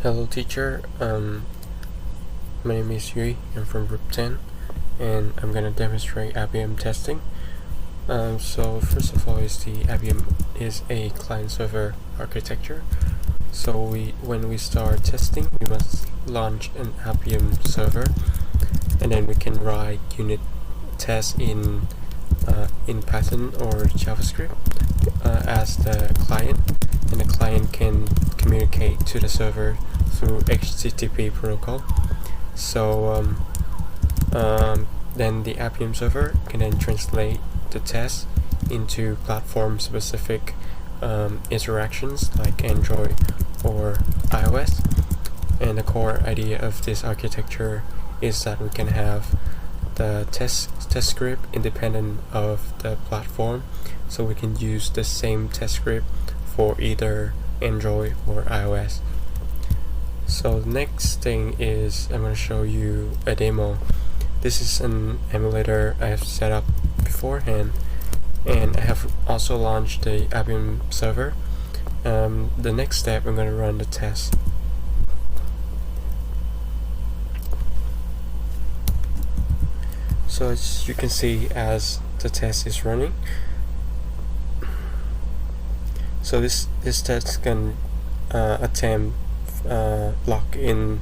Hello teacher, my name is Yui. I'm from group 10 and I'm going to demonstrate IBM testing. So first of all, the IBM is a client-server architecture. So when we start testing, we must launch an IBM server, and then we can write unit tests in Python or JavaScript as the client, and the client can communicate to the server through HTTP protocol. So then the IBM server can then translate the test into platform-specific interactions like Android or iOS. And the core idea of this architecture is that we can have the test script independent of the platform, so we can use the same test script for either Android or iOS. So the next thing is I'm going to show you a demo. This is an emulator I have set up beforehand, and I have also launched the IBM server. The next step, I'm going to run the test. So as you can see, as the test is running, so this test can attempt login,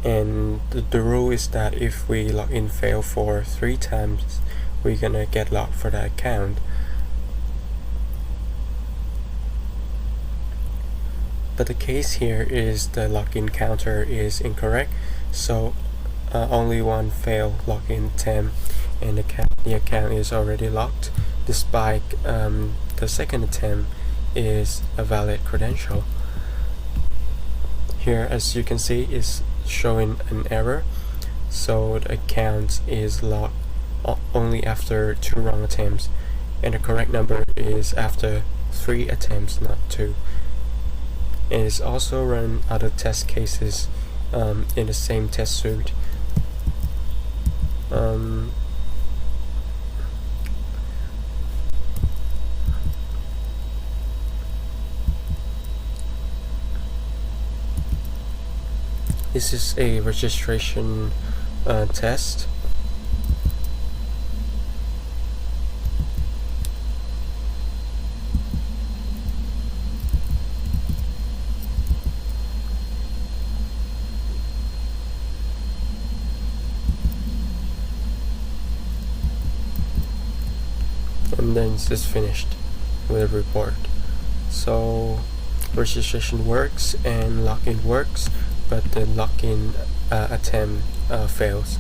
and the rule is that if we login fail for 3 times, we're gonna get locked for that account. But the case here is the login counter is incorrect, so only one failed login attempt, and the account is already locked, despite the second attempt is a valid credential. Here, as you can see, is showing an error, so the account is locked only after 2 wrong attempts, and the correct number is after 3 attempts, not 2. It is also run other test cases in the same test suite. This is a registration test. And then it's just finished with a report. So registration works and login works, but the login attempt fails.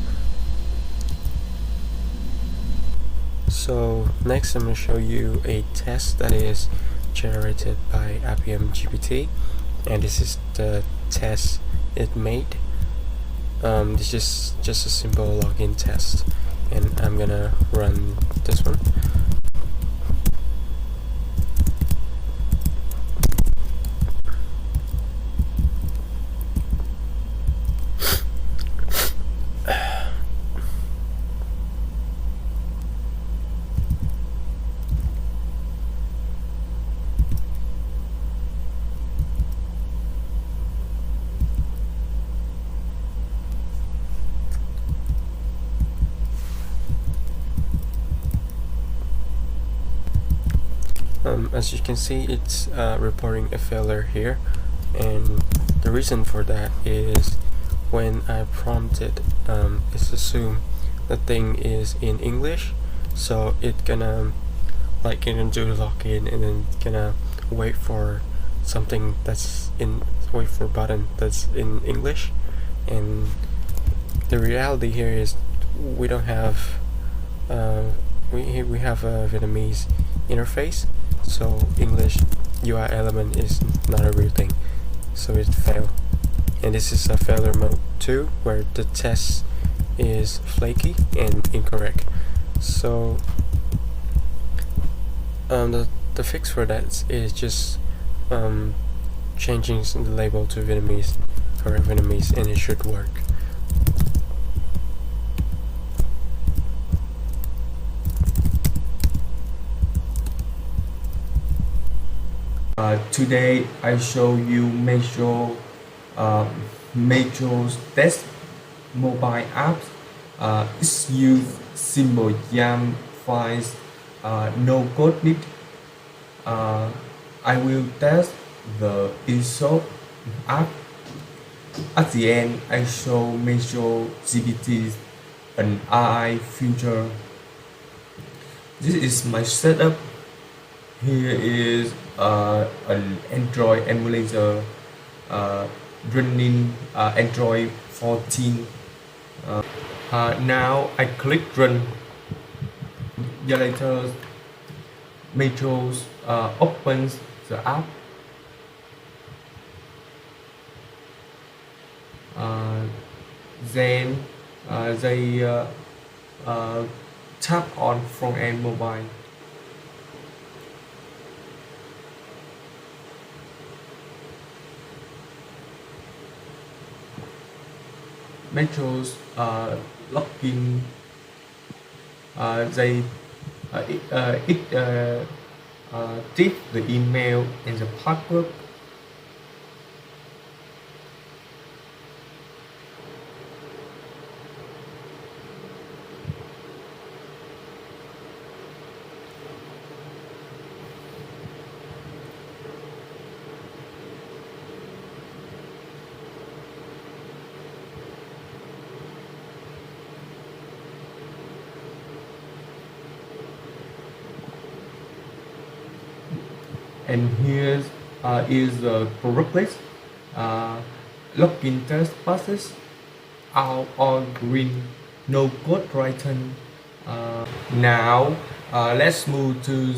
So next I'm going to show you a test that is generated by IBM GPT, and this is the test it made. This is just a simple login test, and I'm gonna run this one. As you can see, it's reporting a failure here, and the reason for that is when I prompted, it's assumed the thing is in English, so it gonna do the login and then gonna wait for something that's wait for a button that's in English. And the reality here is we don't have we have a Vietnamese interface, so English UI element is not a real thing, so it failed. And this is a failure mode 2, where the test is flaky and incorrect. So the fix for that is just changing the label to Vietnamese, correct Vietnamese, and it should work. Today I show you uh, Metro's test mobile apps. It's use simple YAML files, no code need. Uh, I will test the EShop app. At the end, I show Metro GPTs and AI feature. This is my setup. Here is an Android emulator running Android 14. Now I click run. The later Metros opens the app. Then they tap on front end mobile. Metros login. They type the email and the password. And here is the product list. Login test passes, all green, no code written. Now let's move to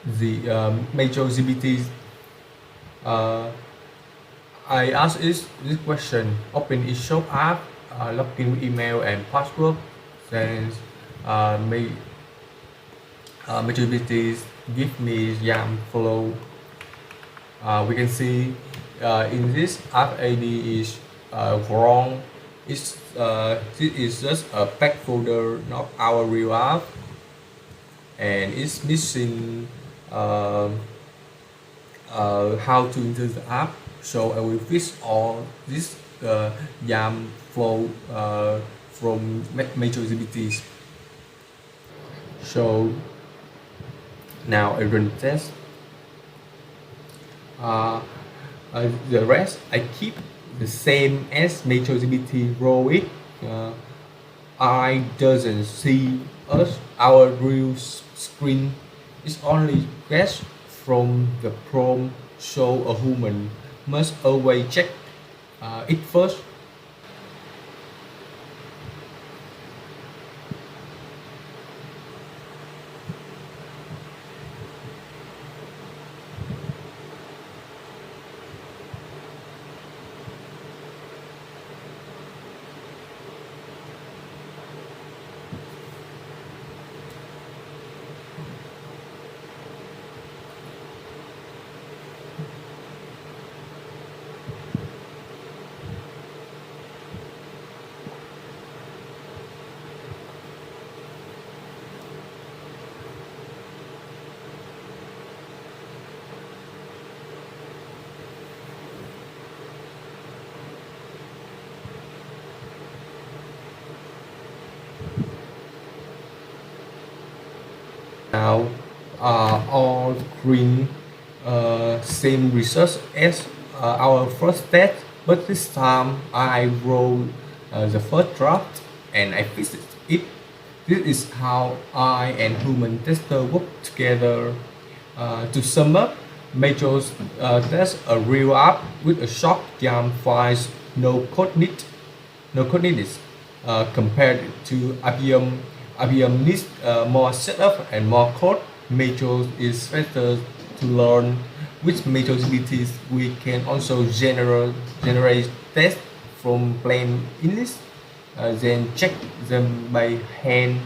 the major GPTs. I asked this question: open EShop app, login with email and password. Then major GPTs give me YAML flow. We can see in this app ID is wrong. This is just a pack folder, not our real app, and it's missing how to enter the app. So I will fix all this YAML flow from major GPTs. So now I run test. The rest I keep the same as major GPT row it. I doesn't see us our real screen. It's only guess from the prompt, so a human must always check it first. Now all green, same results as our first test, but this time I wrote the first draft and I fixed it. This is how I and human tester work together. To sum up, Majors test a real app with a short YAML files, no code needed. Compared to IBM needs more setup and more code. Majors is faster to learn. With major utilities, we can also generate tests from plain English, then check them by hand